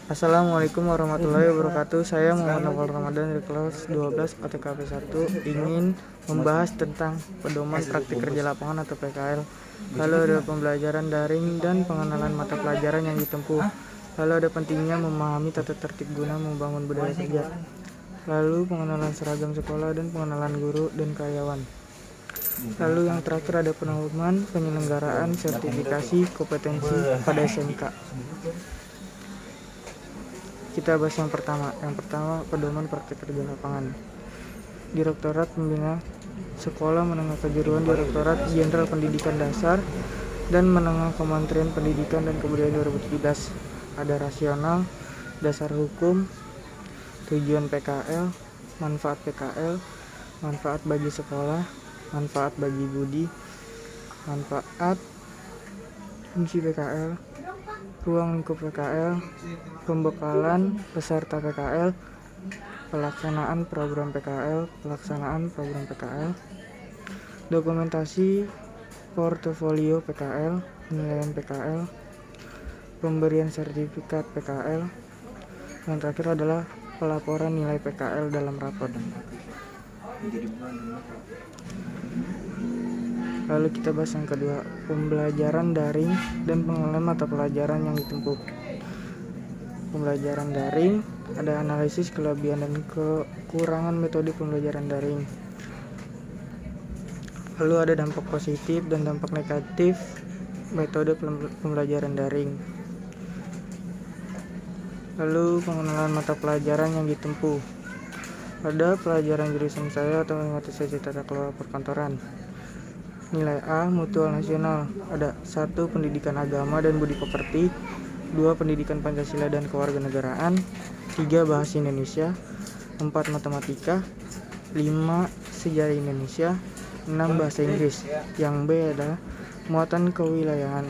Assalamualaikum warahmatullahi wabarakatuh. Saya Muhammad Nawal Ramadan dari kelas 12 OTKP 1 ingin membahas tentang pedoman praktik kerja lapangan atau PKL. Lalu ada pembelajaran daring dan pengenalan mata pelajaran yang ditempuh. Lalu ada pentingnya memahami tata tertib guna membangun budaya kerja. Lalu pengenalan seragam sekolah dan pengenalan guru dan karyawan. Lalu yang terakhir ada pengumuman penyelenggaraan sertifikasi kompetensi pada SMK. Kita bahas yang pertama. Yang pertama, pedoman praktik kerja lapangan. Direktorat Pembina Sekolah Menengah Kejuruan Direktorat Jenderal Pendidikan Dasar dan Menengah Kementerian Pendidikan dan Kebudayaan 2017. Ada rasional, dasar hukum, tujuan PKL, manfaat PKL, manfaat bagi sekolah, manfaat bagi budi, manfaat fungsi PKL, ruang lingkup PKL, pembekalan peserta PKL, pelaksanaan program PKL, dokumentasi portofolio PKL, penilaian PKL, pemberian sertifikat PKL. Yang terakhir adalah pelaporan nilai PKL dalam rapor. Lalu kita bahas yang kedua, pembelajaran daring dan pengenalan mata pelajaran yang ditempuh. Pembelajaran daring ada analisis kelebihan dan kekurangan metode pembelajaran daring. Lalu ada dampak positif dan dampak negatif metode pembelajaran daring. Lalu pengenalan mata pelajaran yang ditempuh. Ada pelajaran jurusan saya atau matematika tata kelola perkantoran. Nilai A mutual nasional. Ada 1 pendidikan agama dan budi pekerti, 2 pendidikan Pancasila dan kewarganegaraan, 3 bahasa Indonesia, 4 matematika, 5 sejarah Indonesia, 6 bahasa Inggris. Yang B adalah muatan kewilayahan.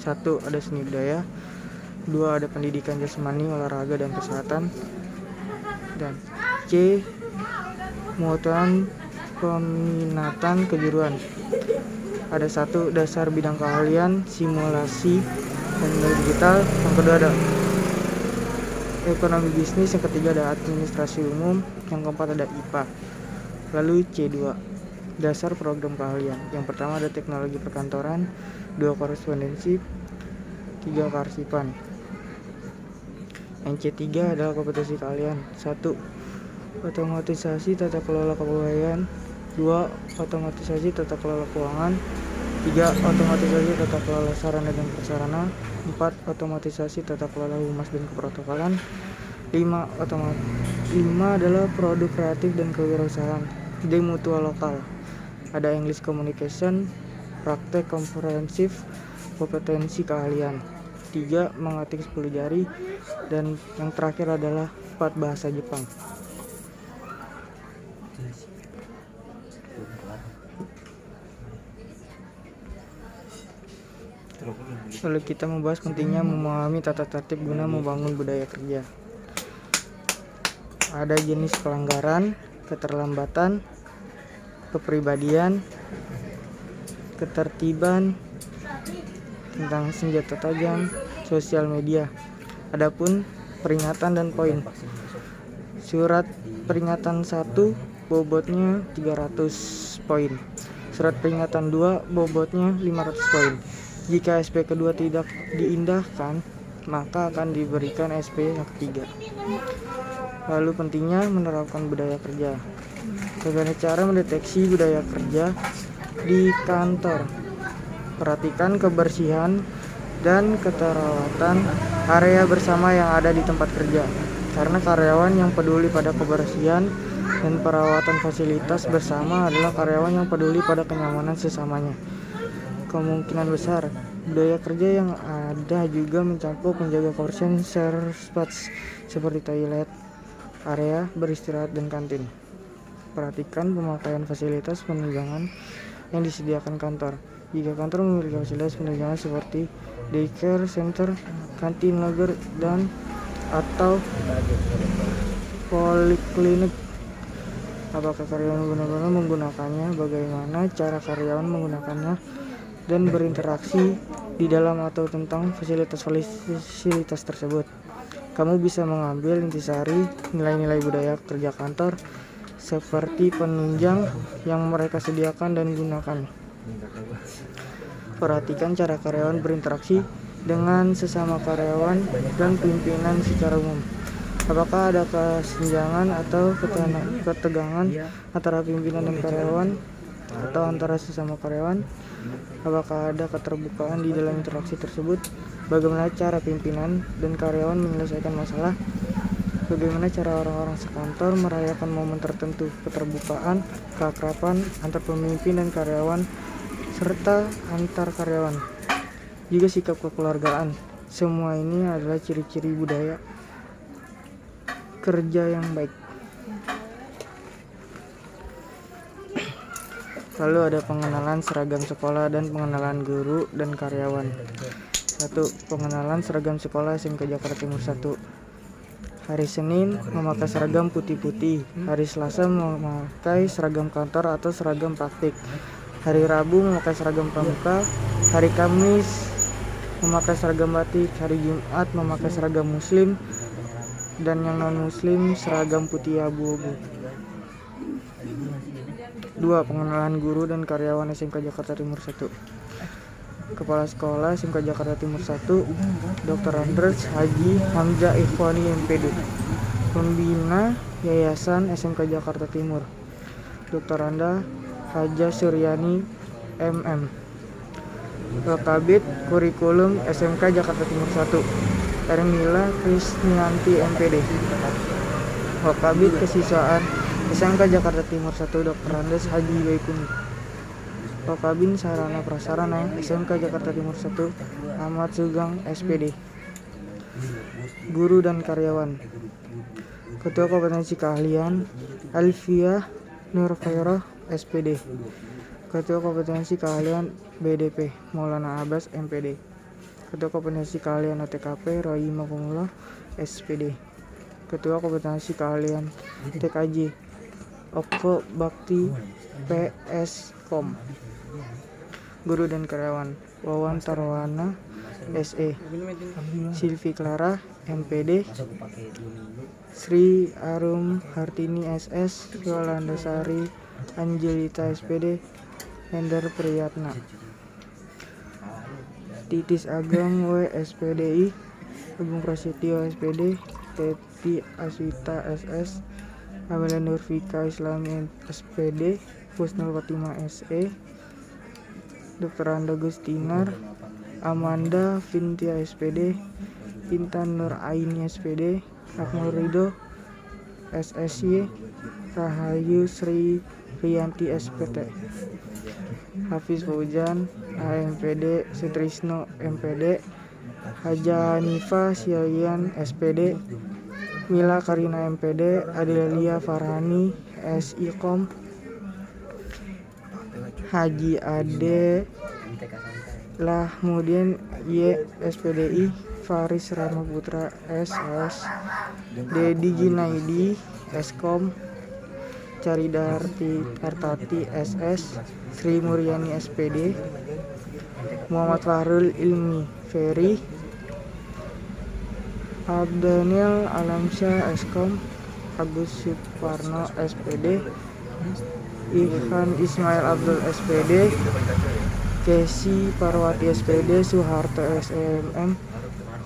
1 ada seni budaya, 2 ada pendidikan jasmani, olahraga dan kesehatan, dan C muatan peminatan kejuruan. Ada 1 dasar bidang keahlian, simulasi dan digital. Yang kedua ada ekonomi bisnis. Yang ketiga ada administrasi umum. Yang keempat ada IPA. Lalu C2 dasar program keahlian. Yang pertama ada teknologi perkantoran, 2 korespondensi, 3 kearsipan. Yang C3 adalah kompetensi keahlian. 1 otomatisasi tata kelola kepegawaian, 2 otomatisasi tata kelola keuangan, 3 otomatisasi tata kelola sarana dan prasarana, 4 otomatisasi tata kelola humas dan keprotokolan, 5 adalah produk kreatif dan kewirausahaan. D mutual lokal. Ada English communication, praktek komprehensif, kompetensi keahlian. 3 mengetik 10 jari, dan yang terakhir adalah 4 bahasa Jepang. Lalu kita membahas pentingnya memahami tata tertib guna membangun budaya kerja. Ada jenis pelanggaran, keterlambatan, kepribadian, ketertiban, tentang senjata tajam, sosial media. Adapun peringatan dan poin. Surat peringatan 1 bobotnya 300 poin. Surat peringatan 2 bobotnya 500 poin. Jika SP kedua tidak diindahkan, maka akan diberikan SP yang ketiga. Lalu pentingnya menerapkan budaya kerja. Bagaimana cara mendeteksi budaya kerja di kantor? Perhatikan kebersihan dan keterawatan area bersama yang ada di tempat kerja. Karena karyawan yang peduli pada kebersihan dan perawatan fasilitas bersama adalah karyawan yang peduli pada kenyamanan sesamanya. Kemungkinan besar budaya kerja yang ada juga mencakup menjaga kebersihan share spots seperti toilet, area beristirahat, dan kantin. Perhatikan pemakaian fasilitas penunjang yang disediakan kantor. Jika kantor memiliki fasilitas penunjang seperti daycare center, kantin lager, dan atau poliklinik, apakah karyawan benar-benar menggunakannya? Bagaimana cara karyawan menggunakannya? dan berinteraksi di dalam atau tentang fasilitas tersebut. Kamu bisa mengambil intisari nilai-nilai budaya kerja kantor seperti penunjang yang mereka sediakan dan gunakan. Perhatikan cara karyawan berinteraksi dengan sesama karyawan dan pimpinan secara umum. Apakah ada kesenjangan atau ketegangan antara pimpinan dan karyawan atau antara sesama karyawan? Apakah ada keterbukaan di dalam interaksi tersebut? Bagaimana cara pimpinan dan karyawan menyelesaikan masalah? Bagaimana cara orang-orang sekantor merayakan momen tertentu? Keterbukaan, keakraban antar pemimpin dan karyawan, serta antar karyawan. Juga sikap kekeluargaan. Semua ini adalah ciri-ciri budaya kerja yang baik. Lalu ada pengenalan seragam sekolah dan pengenalan guru dan karyawan. 1. Pengenalan seragam sekolah SMK Jakarta Timur 1. Hari Senin memakai seragam putih-putih. Hari Selasa memakai seragam kantor atau seragam praktik. Hari Rabu memakai seragam pramuka. Hari Kamis memakai seragam batik. Hari Jumat memakai seragam muslim, dan yang non-muslim seragam putih abu-abu. 2. Pengenalan guru dan karyawan SMK Jakarta Timur 1. Kepala Sekolah SMK Jakarta Timur 1, Dr. Andres Haji Hamzah Ikhwani MPD. Pembina Yayasan SMK Jakarta Timur, Dr. Anda Haja Suryani MM. Wakabit Kurikulum SMK Jakarta Timur 1, Ermila Krisnianti MPD. Wakabit Kesiswaan SMK Jakarta Timur 1, Dr. Andes Haji Baikuni. Wakabin Sarana Prasarana SMK Jakarta Timur 1, Ahmad Sugeng SPD. Guru dan karyawan. Ketua Kompetensi Keahlian Alfiah Nurkhairah SPD. Ketua Kompetensi Keahlian BDP Maulana Abbas MPD. Ketua Kompetensi Keahlian OTKP Roy Makumullah SPD. Ketua Kompetensi Keahlian TKJ Oko Bakti PS.com. Guru dan karyawan. Wawan Tarwana SE, Silvi Clara MPD, Sri Arum Hartini SS, Yolanda Sari Angelita SPD, Hendar Priyatna. Titis Ageng W SPDI, Agung Prasetyo SPD, Teti Aswita SS, Amelia Nurfika Islami SPD, Husnul Fatimah SE, Dr. Anda Gustinar, Amanda Vintia SPD, Intan Nur Aini SPD, Akmal Ridho SSY, Rahayu Sri Rianti SPT, Hafiz Fauzan AMPD, Sutrisno MPD, Haja Hanifa Siagian SPD, Mila Karina MPD, Adelia Farhani SIKOM, Haji Ade Lahmudin Y SPDI, Faris Rama Putra SS, Dedi Junaidi Eskom, Caridarti Artati SS, Sri Muryani SPD, Muhammad Fahrul Ilmi Ferry, Abdaniel Alamsyah Eskom, Agus Suparno SPD, Ikhan Ismail Abdul SPD, Kesi Parwati SPD, Suharto SEMM,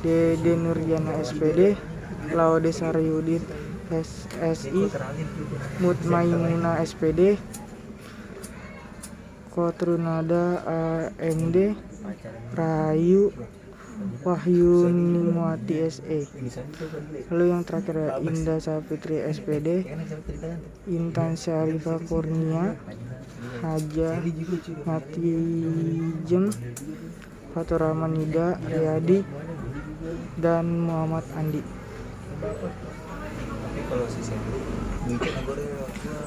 Dede Nurjana SPD, Laude Saryudin SSI, Mutmainuna SPD, Kotrunada AMD, Rahayu Wahyunimuati SE. Lalu yang terakhir ada Indah Sapitri SPD, Intan Syarifah Kurnia, Haja Matijem, Fatur Rahman Nida Riyadi, dan Muhammad Andi.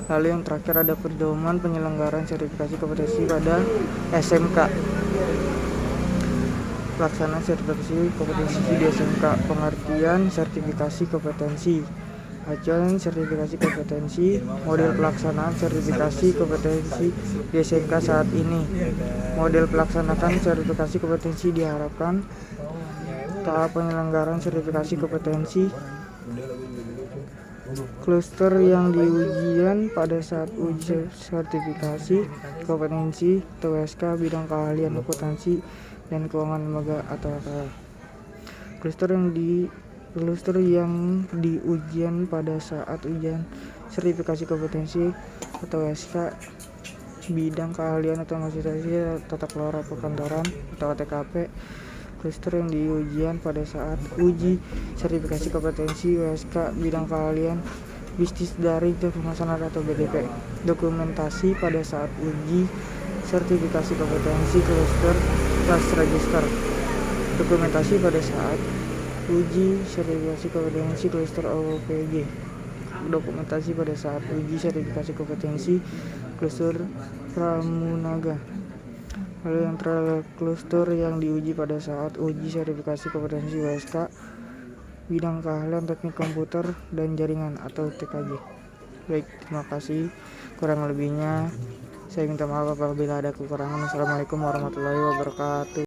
Lalu yang terakhir ada pedoman penyelenggaraan sertifikasi kompetensi pada SMK. Pelaksanaan sertifikasi kompetensi di SMK. Pengertian sertifikasi kompetensi. acuan sertifikasi kompetensi, model pelaksanaan sertifikasi kompetensi di SMK saat ini. Model pelaksanaan sertifikasi kompetensi diharapkan tahap penyelenggaraan sertifikasi kompetensi, kluster yang diujian pada saat uji sertifikasi kompetensi TWSK bidang keahlian akuntansi dan keuangan lembaga atau AKL. Kluster yang diujian pada saat ujian sertifikasi kompetensi atau SK bidang keahlian atau akuntansi tata kelola perkantoran atau TKP. Kluster yang diujian pada saat uji sertifikasi kompetensi WSK bidang keahlian bisnis daring dan pemasaran atau BDP. Dokumentasi pada saat uji sertifikasi kompetensi kluster class register. Dokumentasi pada saat uji sertifikasi kompetensi kluster OPG. Dokumentasi pada saat uji sertifikasi kompetensi kluster Pramunaga. Lalu yang terakhir, kluster yang diuji pada saat uji sertifikasi kompetensi WSK bidang keahlian teknik komputer dan jaringan atau TKJ. Baik, terima kasih. Kurang lebihnya saya minta maaf apabila ada kekurangan. Assalamualaikum warahmatullahi wabarakatuh.